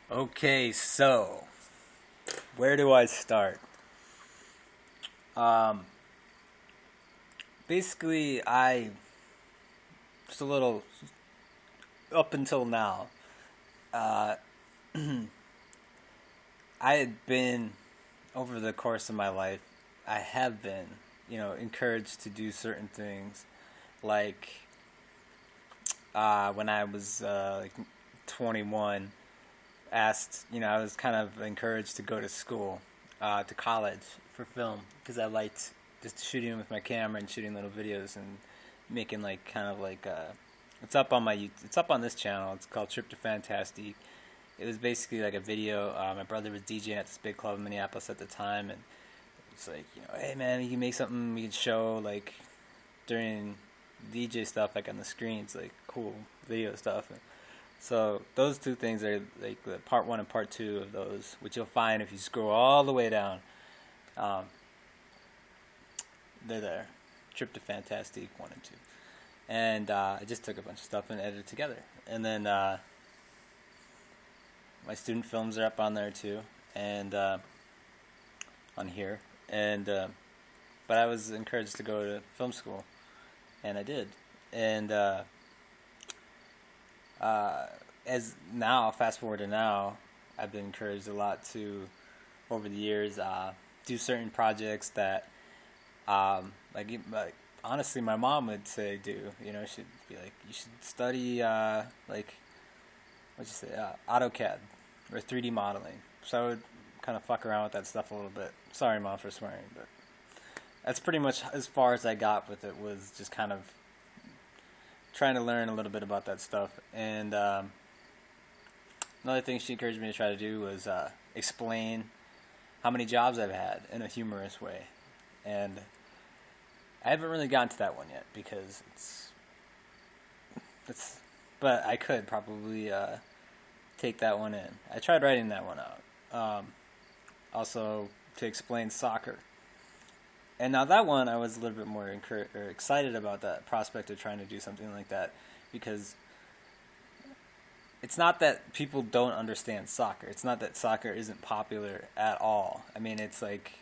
Okay, so where do I start? Um, Basically, I just a little up until now. Uh, I had been over the course of my life. I have been, encouraged to do certain things, like when I was like 21. I was kind of encouraged to go to school, to college for film because I liked just shooting with my camera and shooting little videos and making like kind of like it's up on it's up on this channel. It's called Trip to Fantastique. It was basically like a video. My brother was DJing at this big club in Minneapolis at the time, and it's like, hey man, you can make something we can show like during DJ stuff like on the screens, like cool video stuff. So those two things are like the part one and part two of those, which you'll find if you scroll all the way down. Um, they're there. Trip to Fantastique 1 and 2. And I just took a bunch of stuff and edited it together. And then my student films are up on there too, and on here. And but I was encouraged to go to film school, and I did. And as now, fast forward to now, I've been encouraged a lot to, over the years, do certain projects that, like honestly, my mom would say do. She'd be like, you should study, like, what'd you say, AutoCAD or 3D modeling. So I would kind of fuck around with that stuff a little bit. Sorry, mom, for swearing, but that's pretty much as far as I got with it. Was just kind of trying to learn a little bit about that stuff. And another thing she encouraged me to try to do was explain how many jobs I've had in a humorous way. And I haven't really gotten to that one yet because it's but I could probably take that one in. I tried writing that one out. Also to explain soccer. And now that one, I was a little bit more excited about that prospect of trying to do something like that, because it's not that people don't understand soccer. It's not that soccer isn't popular at all. I mean, it's like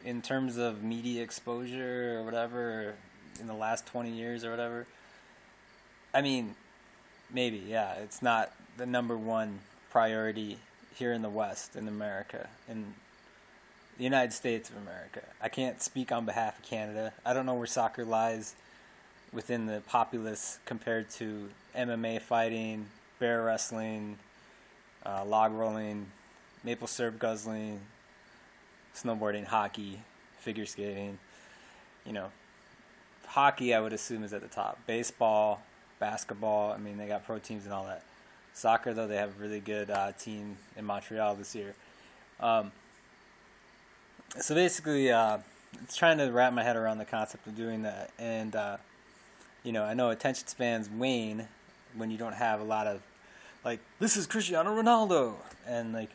in terms of media exposure or whatever in the last 20 years or whatever. I mean, maybe, yeah, it's not the number one priority here in the West, in America, in the United States of America. I can't speak on behalf of Canada. I don't know where soccer lies within the populace compared to MMA fighting, bear wrestling, log rolling, maple syrup guzzling, snowboarding, hockey, figure skating. You know, hockey I would assume is at the top. Baseball, basketball. I mean, they got pro teams and all that. Soccer, though, they have a really good team in Montreal this year. So basically, it's trying to wrap my head around the concept of doing that. And, I know attention spans wane when you don't have a lot of, like, this is Cristiano Ronaldo, and, like,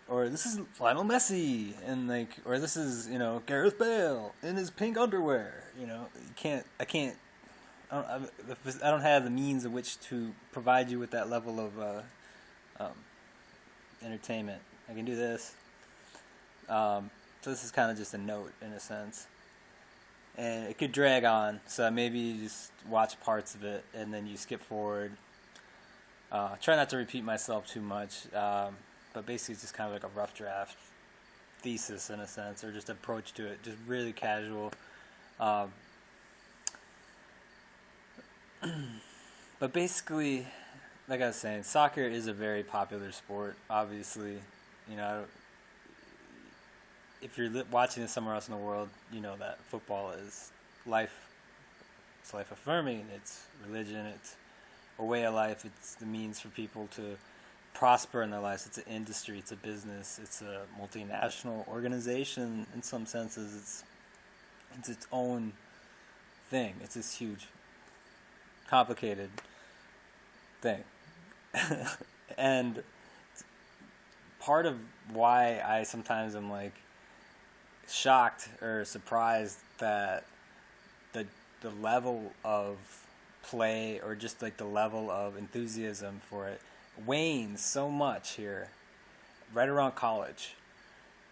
or this is Lionel Messi, and, like, or this is, Gareth Bale in his pink underwear. I don't have the means of which to provide you with that level of um, entertainment. I can do this. So this is kind of just a note in a sense. And it could drag on, so maybe you just watch parts of it and then you skip forward. Try not to repeat myself too much, but basically it's just kind of like a rough draft thesis in a sense, or just approach to it, just really casual. But basically, like I was saying, soccer is a very popular sport, obviously. You know, if you're watching this somewhere else in the world, you know that football is life. It's life affirming. It's religion. It's a way of life. It's the means for people to prosper in their lives. It's an industry. It's a business. It's a multinational organization. In some senses, it's its own thing. It's this huge, complicated thing, and part of why I sometimes am like shocked or surprised that the level of play, or just like the level of enthusiasm for it, wanes so much here, right around college.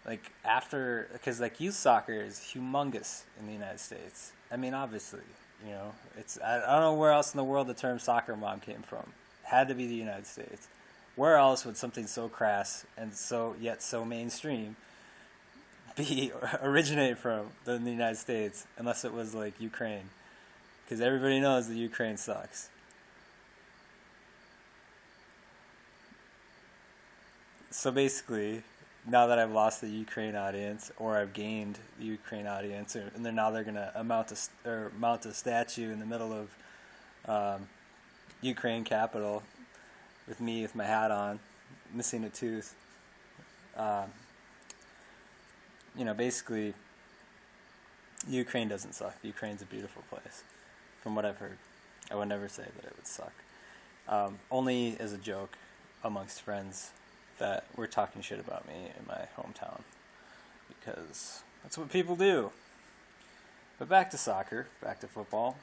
Like after, because like youth soccer is humongous in the United States. I mean, obviously, it's I don't know where else in the world the term soccer mom came from. Had to be the United States. Where else would something so crass and so yet so mainstream be originate from than the United States, unless it was like Ukraine, because everybody knows that Ukraine sucks. So basically, now that I've lost the Ukraine audience, or I've gained the Ukraine audience, and then now they're gonna mount a statue in the middle of Ukraine capital with me with my hat on, missing a tooth. Um, Basically, Ukraine doesn't suck. Ukraine's a beautiful place, from what I've heard. I would never say that it would suck. Only as a joke amongst friends that were talking shit about me in my hometown, because that's what people do. But back to soccer, back to football.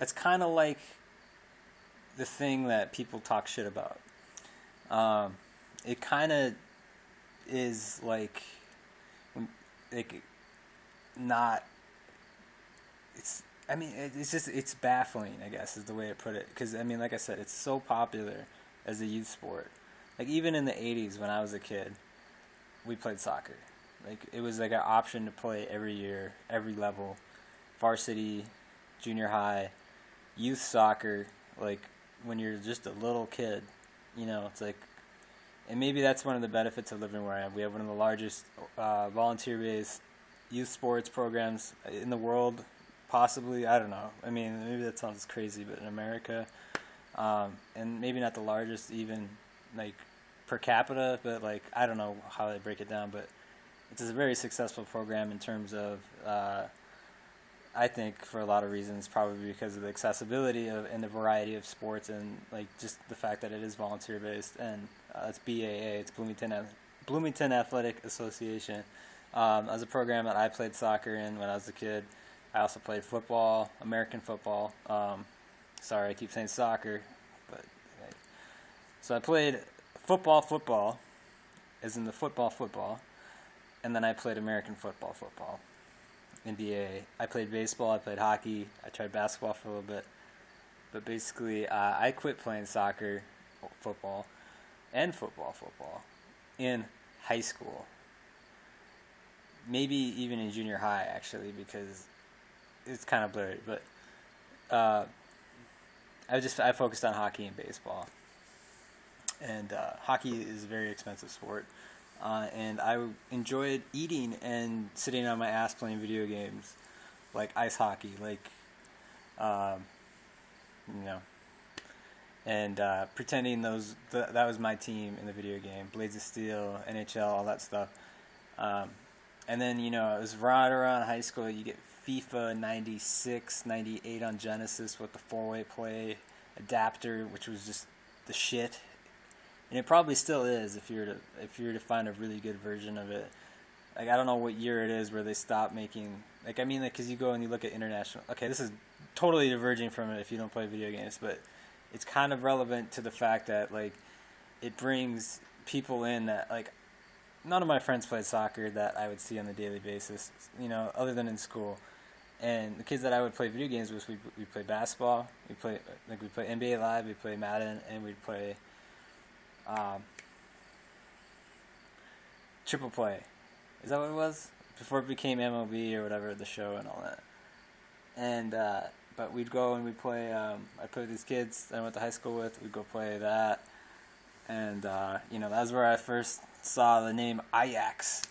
It's kind of like the thing that people talk shit about. It kind of is like not. It's baffling, I guess, is the way to put it. Because I mean, like I said, it's so popular as a youth sport. Like even in the '80s, when I was a kid, we played soccer. Like it was like an option to play every year, every level, varsity, junior high, youth soccer. Like when you're just a little kid, it's like, and maybe that's one of the benefits of living where I am. We have one of the largest volunteer-based youth sports programs in the world, possibly. I don't know. I mean, maybe that sounds crazy, but in America, and maybe not the largest even, like, per capita, but, like, I don't know how they break it down, but it's a very successful program in terms of, I think, for a lot of reasons, probably because of the accessibility and the variety of sports, and, like, just the fact that it is volunteer-based, and it's BAA, it's Bloomington Athletic Association. As a program that I played soccer in when I was a kid. I also played football, American football. Sorry, I keep saying soccer, but so I played football, as in the football, and then I played American football, NBA. I played baseball, I played hockey, I tried basketball for a little bit, but basically I quit playing soccer, football, and football in high school. Maybe even in junior high, actually, because it's kind of blurry, but I focused on hockey and baseball, and hockey is a very expensive sport, and I enjoyed eating and sitting on my ass playing video games, like ice hockey, like, and pretending that was my team in the video game, Blades of Steel, NHL, all that stuff. And then, it was right around high school, you get FIFA 96, 98 on Genesis with the 4-way play adapter, which was just the shit. And it probably still is if you were to find a really good version of it. Like, I don't know what year it is where they stopped making, because you go and you look at international. Okay, this is totally diverging from it if you don't play video games, but it's kind of relevant to the fact that, like, it brings people in that, like, none of my friends played soccer that I would see on a daily basis, other than in school. And the kids that I would play video games with, we play basketball, we play NBA Live, we play Madden, and we'd play Triple Play. Is that what it was? Before it became MLB or whatever, the show and all that. And but we'd go and we'd play. I'd play with these kids that I went to high school with. We'd go play that, and that was where I first saw the name Ajax,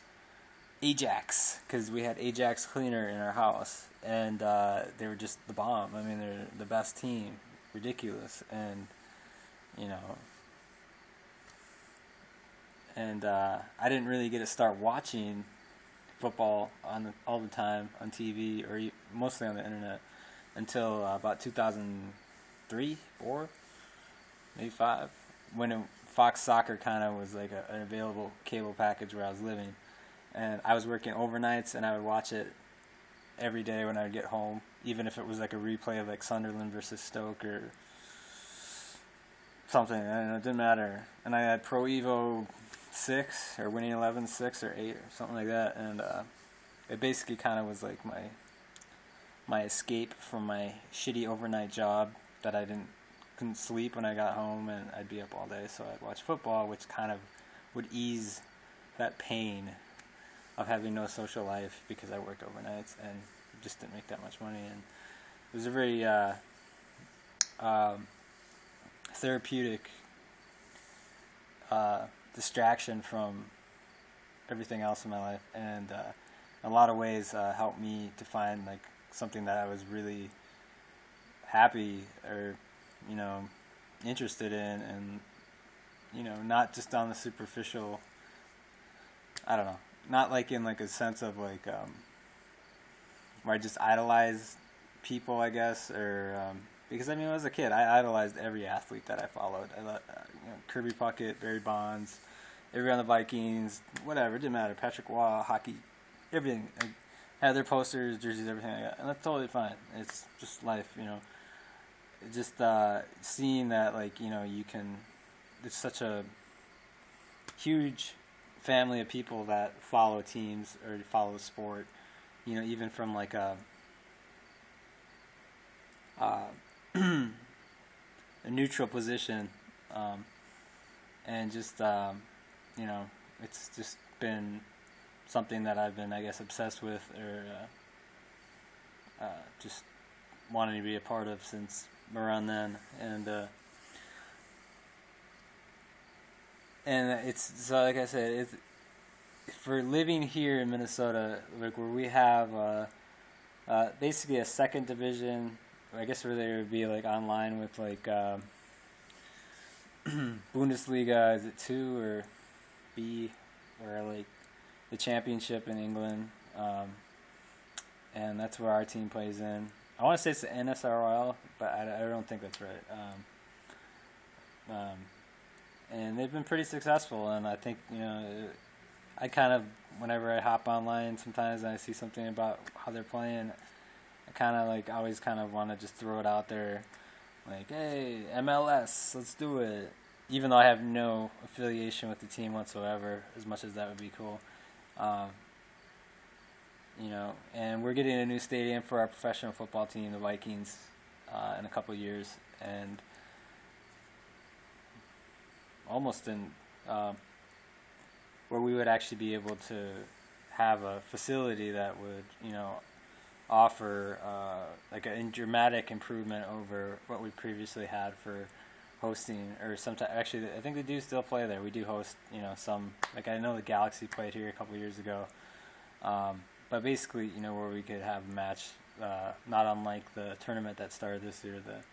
because we had Ajax Cleaner in our house, and they were just the bomb. I mean, they're the best team, ridiculous, and I didn't really get to start watching football all the time on TV or mostly on the internet until about 2003, 4, maybe 5, when Fox Soccer kind of was like an available cable package where I was living, and I was working overnights, and I would watch it every day when I would get home, even if it was like a replay of like Sunderland versus Stoke or something. I don't know, it didn't matter. And I had Pro Evo 6 or Winning 11 6 or 8 or something like that. And it basically kind of was like my escape from my shitty overnight job that couldn't sleep when I got home, and I'd be up all day, so I'd watch football, which kind of would ease that pain of having no social life because I worked overnights and just didn't make that much money. And it was a very therapeutic distraction from everything else in my life, and in a lot of ways helped me to find like something that I was really happy or interested in, and not just on the superficial. I don't know, not like in like a sense of like where I just idolize people, I guess, or because I mean, when I was a kid, I idolized every athlete that I followed. I loved, Kirby Puckett, Barry Bonds, everyone on the Vikings, whatever, it didn't matter. Patrick Waugh, hockey, everything. I had their posters, jerseys, everything like that, and that's totally fine. It's just life, Just seeing that, like, you can. It's such a huge family of people that follow teams or follow the sport. Even from like a neutral position, and just it's just been something that I've been, I guess, obsessed with, or just wanting to be a part of since around then, and it's so, like I said, it's for living here in Minnesota, like where we have basically a second division. I guess where they would be like online with like Bundesliga, is it 2 or B, or like the championship in England, and that's where our team plays in. I want to say it's the NSRL, but I don't think that's right. And they've been pretty successful, and I think I kind of, whenever I hop online sometimes and I see something about how they're playing, I kind of like always kind of want to just throw it out there, like, hey, MLS, let's do it. Even though I have no affiliation with the team whatsoever, as much as that would be cool. And we're getting a new stadium for our professional football team, the Vikings, in a couple of years, and almost in where we would actually be able to have a facility that would, offer like a dramatic improvement over what we previously had for hosting, or sometimes actually I think they do still play there. We do host, some, like I know the Galaxy played here a couple years ago, but basically, where we could have a match, not unlike the tournament that started this year, the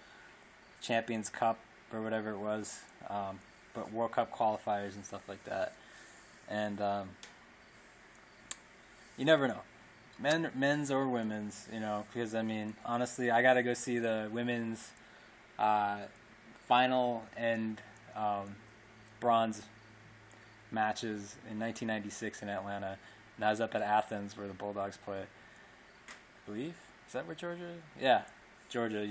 Champions Cup or whatever it was, but World Cup qualifiers and stuff like that. And you never know, men's or women's, because I mean, honestly, I gotta go see the women's final and bronze matches in 1996 in Atlanta, and I was up at Athens where the Bulldogs play. I believe, is that where Georgia is? Yeah, Georgia,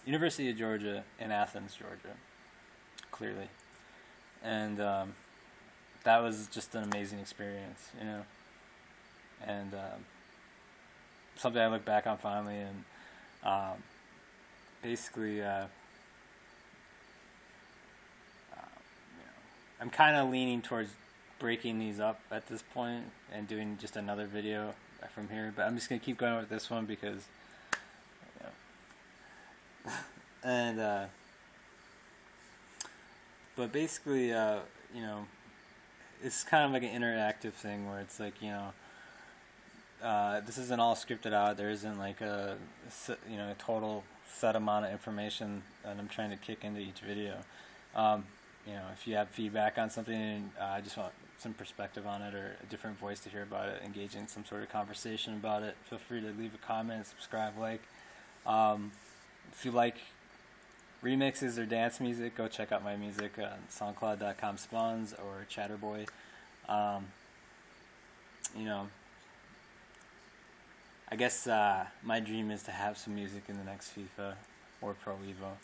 University of Georgia in Athens, Georgia, clearly, and that was just an amazing experience, and something I look back on fondly, and basically, I'm kind of leaning towards breaking these up at this point and doing just another video from here, but I'm just gonna keep going with this one because, and but basically, it's kind of like an interactive thing where it's like, this isn't all scripted out. There isn't like a total set amount of information that I'm trying to kick into each video. If you have feedback on something and I just want some perspective on it or a different voice to hear about it, engage in some sort of conversation about it, feel free to leave a comment, subscribe, like. If you like remixes or dance music, go check out my music on SoundCloud.com/Spawns or Chatterboy. I guess my dream is to have some music in the next FIFA or Pro Evo,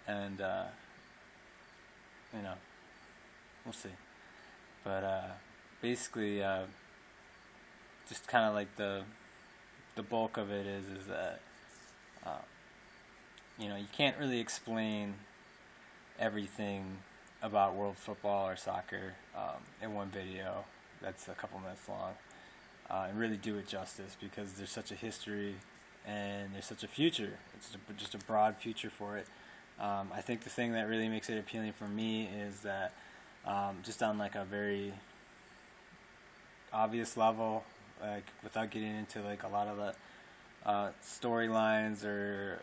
and you know, we'll see. But basically, just kind of like the bulk of it is that you can't really explain everything about world football or soccer in one video that's a couple minutes long, and really do it justice, because there's such a history and there's such a future. It's just a broad future for it. I think the thing that really makes it appealing for me is that just on like a very obvious level, like without getting into like a lot of the storylines or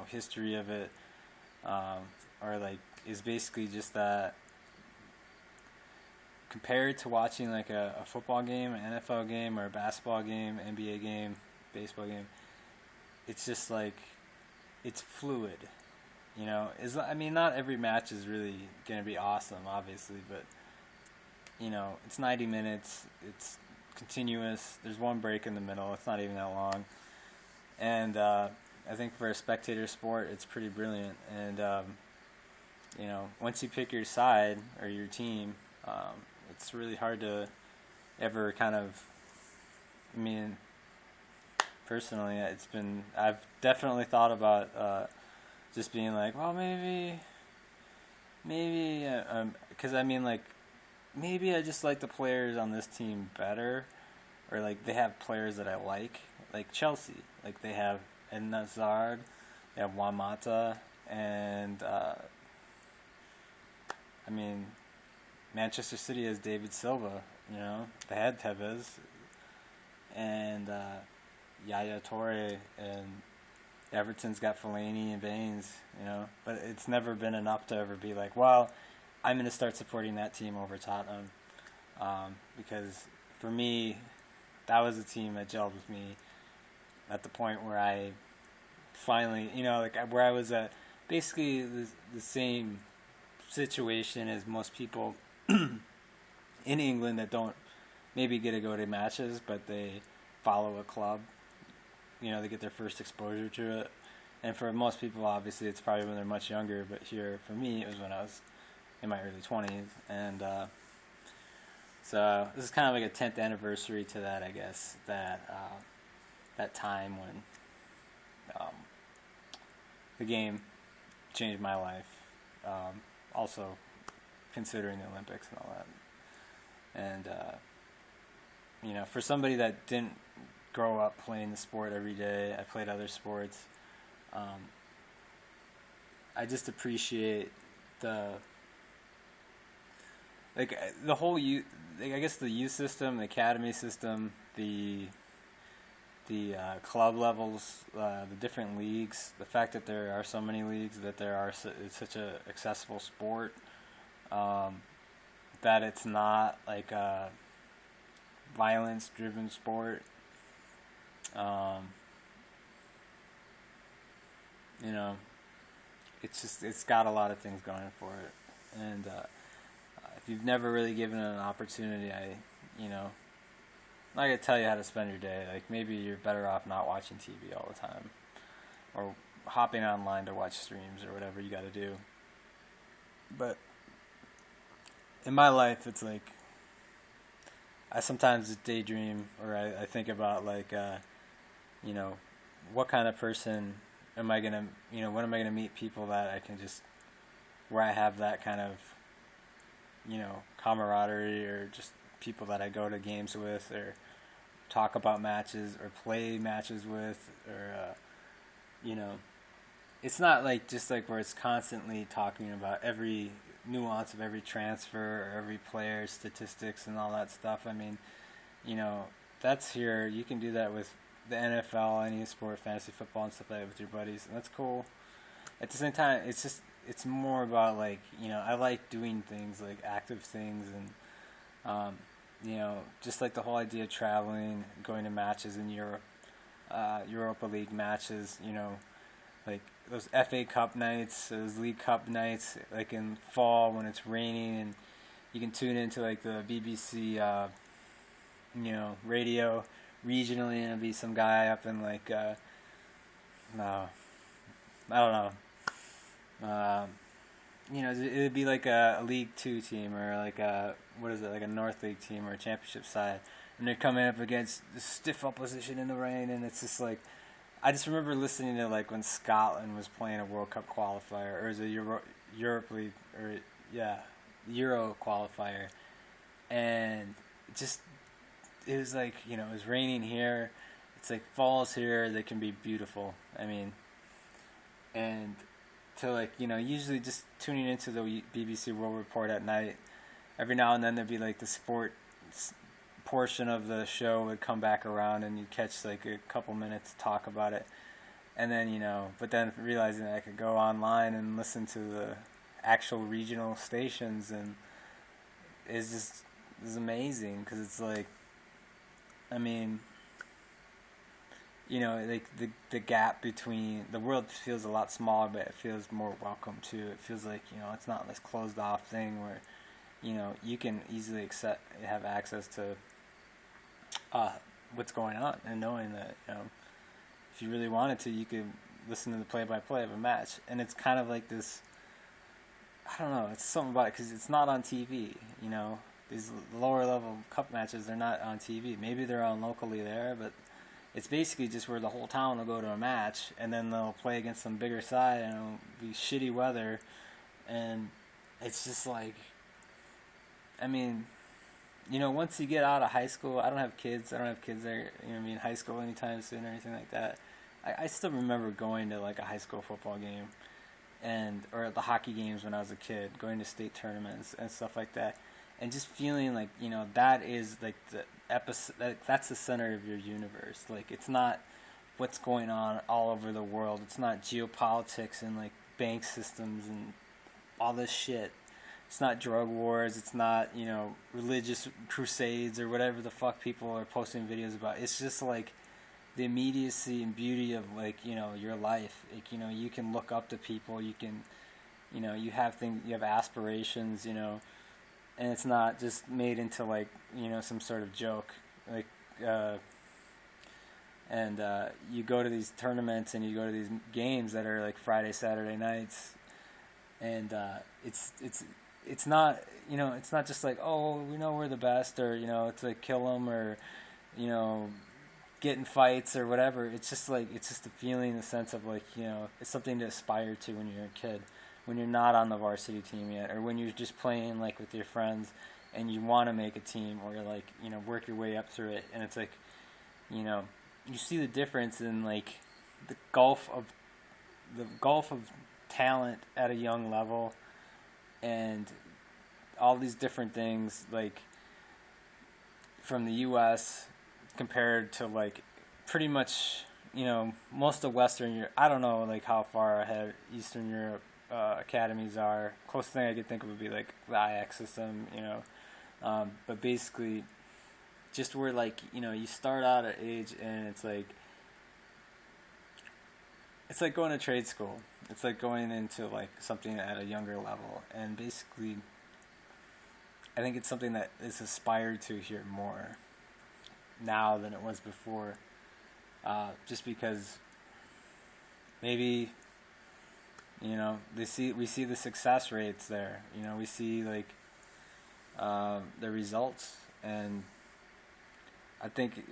history of it, or like is basically just that compared to watching like a football game, an NFL game, or a basketball game, NBA game, baseball game, it's just like it's fluid. Not every match is really gonna be awesome, obviously, but it's 90 minutes. It's continuous. There's one break in the middle. It's not even that long, and I think for a spectator sport, it's pretty brilliant. And once you pick your side or your team, it's really hard to ever kind of. Personally, I've definitely thought about just being like, well, maybe, because maybe I just like the players on this team better, or like they have players that I like Chelsea, like they have Eden Hazard, they have Juan Mata, and Manchester City has David Silva, they had Tevez, and Yaya Toure, and Everton's got Fellaini and Baines, but it's never been enough to ever be like, well, I'm going to start supporting that team over Tottenham, because for me, that was a team that gelled with me at the point where I finally, where I was at basically the same situation as most people in England that don't maybe get to go to matches, but they follow a club. They get their first exposure to it. And for most people, obviously, it's probably when they're much younger. But here, for me, it was when I was in my early 20s. And so this is kind of like a 10th anniversary to that, I guess, that time when the game changed my life. Also, considering the Olympics and all that. And, for somebody that didn't grow up playing the sport every day, I played other sports. I just appreciate the whole youth. I guess the youth system, the academy system, the club levels, the different leagues. The fact that there are so many leagues, that it's such a accessible sport. That it's not like a violence-driven sport. It's got a lot of things going for it, and if you've never really given it an opportunity, I'm not gonna tell you how to spend your day. Like, maybe you're better off not watching TV all the time, or hopping online to watch streams or whatever you got to do. But in my life, it's like I sometimes daydream, or I think about like. What kind of person am I gonna, when am I gonna meet people that I can just, where I have that kind of, camaraderie, or just people that I go to games with, or talk about matches, or play matches with, or, it's not like just like where it's constantly talking about every nuance of every transfer or every player statistics and all that stuff. That's here. You can do that with the NFL, any sport, fantasy football, and stuff like that with your buddies, and that's cool. At the same time, it's more about like, I like doing things, like active things, and just like the whole idea of traveling, going to matches in Europe, Europa League matches, like those FA Cup nights, those League Cup nights, like in fall when it's raining, and you can tune into like the BBC, radio regionally, and it'll be some guy up in like, no, I don't know, you know, it would be like a League Two team or like a what is it, like a North League team or a championship side, and they're coming up against the stiff opposition in the rain, and it's just like I just remember listening to like when Scotland was playing a World Cup qualifier or is it Europe League or yeah Euro qualifier, and just it was like you know it was raining here, it's like falls here they can be beautiful. I mean, and to like you know usually just tuning into the BBC World Report at night, every now and then there'd be like the sport portion of the show would come back around and you'd catch like a couple minutes to talk about it, and then you know but then realizing that I could go online and listen to the actual regional stations, and it's amazing because it's like I mean you know like the gap between the world feels a lot smaller but it feels more welcome too. It feels like you know it's not this closed off thing where you know you can easily have access to what's going on, and knowing that you know if you really wanted to you could listen to the play-by-play of a match, and it's kind of like this I don't know, it's something about it because it's not on TV, you know, these lower level cup matches, they're not on TV. Maybe they're on locally there, but it's basically just where the whole town will go to a match, and then they'll play against some bigger side, and it'll be shitty weather, and it's just like, I mean, you know, once you get out of high school, I don't have kids there, you know, I mean, high school anytime soon or anything like that. I still remember going to like a high school football game, and or the hockey games when I was a kid, going to state tournaments and stuff like that, and just feeling like you know that is like the episode, that's the center of your universe. Like it's not what's going on all over the world. It's not geopolitics and like bank systems and all this shit. It's not drug wars. It's not you know religious crusades or whatever the fuck people are posting videos about. It's just like the immediacy and beauty of like you know your life. Like you know you can look up to people. You can you know you have things. You have aspirations. You know, and it's not just made into like you know some sort of joke. Like you go to these tournaments and you go to these games that are like Friday, Saturday nights, and it's not you know it's not just like oh we know we're the best or you know it's like kill them or you know get in fights or whatever. It's just like it's just a feeling, the sense of like you know it's something to aspire to when you're a kid, when you're not on the varsity team yet, or when you're just playing like with your friends and you want to make a team or like you know work your way up through it, and it's like you know you see the difference in like the gulf of talent at a young level and all these different things like from the U.S. compared to like pretty much you know most of Western Europe. I don't know like how far ahead Eastern Europe academies are. Closest thing I could think of would be like the Ajax system, you know. But basically, just where like you know you start out at age and it's like going to trade school. It's like going into like something at a younger level, and basically, I think it's something that is aspired to here more now than it was before. Just because maybe you know we see the success rates there. You know we see like the results, and I think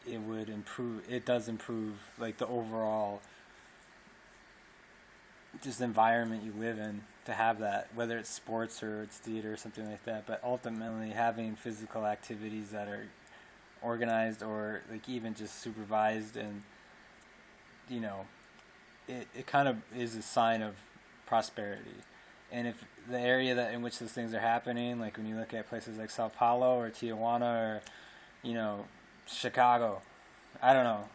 it would improve. It does improve like the overall just environment you live in to have that, whether it's sports or it's theater or something like that. But ultimately, having physical activities that are organized or like even just supervised, and you know, it kind of is a sign of prosperity. And if the area that in which those things are happening, like when you look at places like Sao Paulo or Tijuana or you know Chicago, I don't know,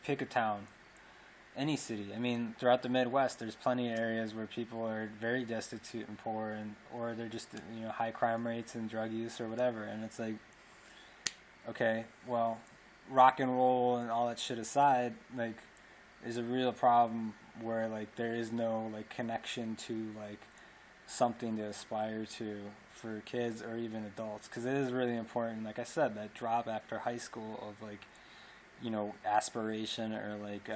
pick a town. Any city. I mean, throughout the Midwest, there's plenty of areas where people are very destitute and poor, and or they're just you know high crime rates and drug use or whatever. And it's like, okay, well, rock and roll and all that shit aside, like, there's a real problem where like there is no like connection to like something to aspire to for kids or even adults, because it is really important. Like I said, that drop after high school of like, you know, aspiration or like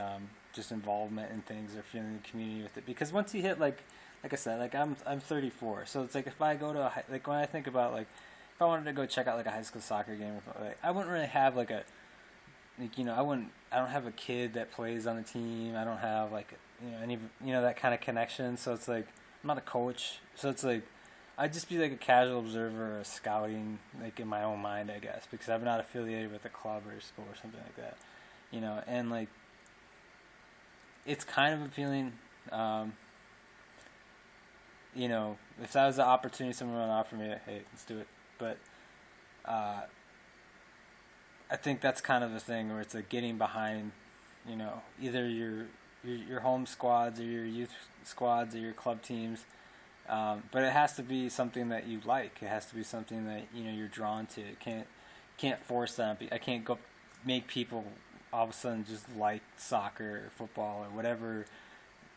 just involvement in things or feeling the community with it. Because once you hit like like I said, like I'm 34, so it's like if I go to like when I think about like if I wanted to go check out like a high school soccer game, like I wouldn't really have like a like I don't have a kid that plays on the team. I don't have like any that kind of connection. So it's like I'm not a coach. So it's like I'd just be like a casual observer or scouting like in my own mind, I guess, because I'm not affiliated with a club or a school or something like that. And like it's kind of appealing. If that was the opportunity someone would offer me, hey, let's do it. But I think that's kind of the thing where it's like getting behind, either your home squads or your youth squads or your club teams. But it has to be something that you like. It has to be something that you're drawn to. It can't force that. I can't go make people all of a sudden just like soccer or football or whatever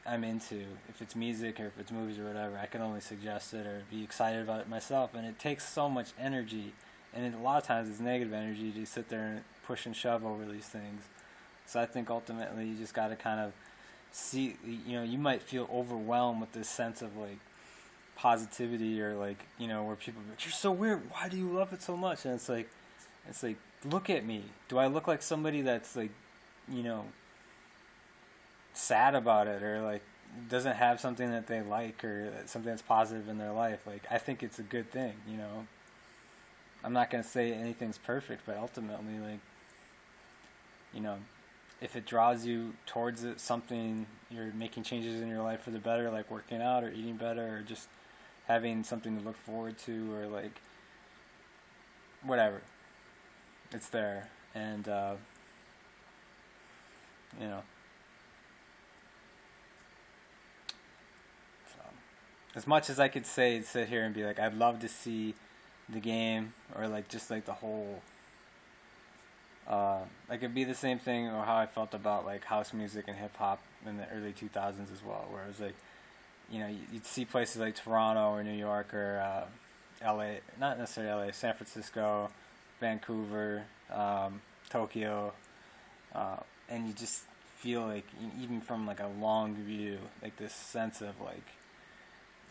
I'm into. If it's music or if it's movies or whatever, I can only suggest it or be excited about it myself. And it takes so much energy, and a lot of times it's negative energy to sit there and push and shove over these things. So I think ultimately you just got to kind of see. You might feel overwhelmed with this sense of like positivity or like where people are like, you're so weird. Why do you love it so much? And it's like look at me. Do I look like somebody that's like sad about it or like doesn't have something that they like or something that's positive in their life? Like I think it's a good thing. I'm not gonna say anything's perfect, but ultimately like if it draws you towards it, something you're making changes in your life for the better, like working out or eating better or just having something to look forward to or like whatever, it's there. And as much as I could sit here and be like, I'd love to see the game or like just like the whole like it'd be the same thing or how I felt about like house music and hip hop in the early 2000s as well, where it was like you'd see places like Toronto or New York or LA, not necessarily LA, San Francisco, Vancouver, Tokyo, and you just feel like even from like a long view, like this sense of like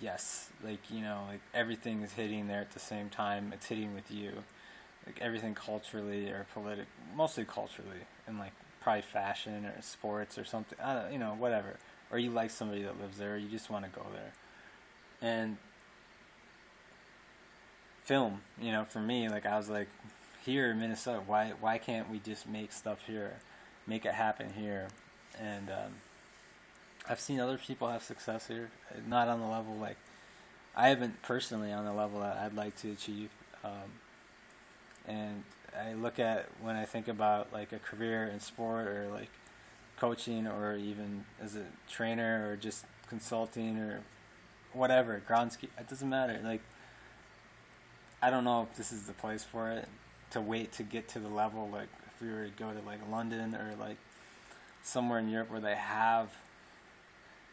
yes, like like everything is hitting there at the same time. It's hitting with you, like everything culturally or mostly culturally, and like probably fashion or sports or something. I don't, whatever. Or you like somebody that lives there, or you just want to go there. And film, for me, like I was like, here in Minnesota, why can't we just make stuff here, make it happen here? And I've seen other people have success here, not on the level like I haven't personally on the level that I'd like to achieve. And I look at when I think about like a career in sport or like coaching or even as a trainer or just consulting or whatever, ground ski, it doesn't matter. Like I don't know if this is the place for it to wait to get to the level like if we were to go to like London or like somewhere in Europe where they have,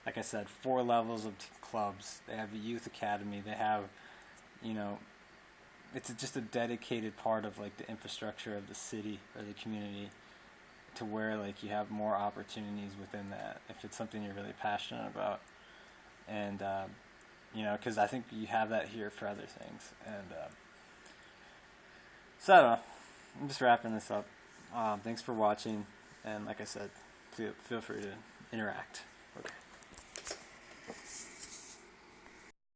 like I said, 4 levels of clubs. They have a youth academy. They have, it's just a dedicated part of like the infrastructure of the city or the community to where like you have more opportunities within that if it's something you're really passionate about. And, because I think you have that here for other things. And so I don't know. I'm just wrapping this up. Thanks for watching. And like I said, feel free to interact.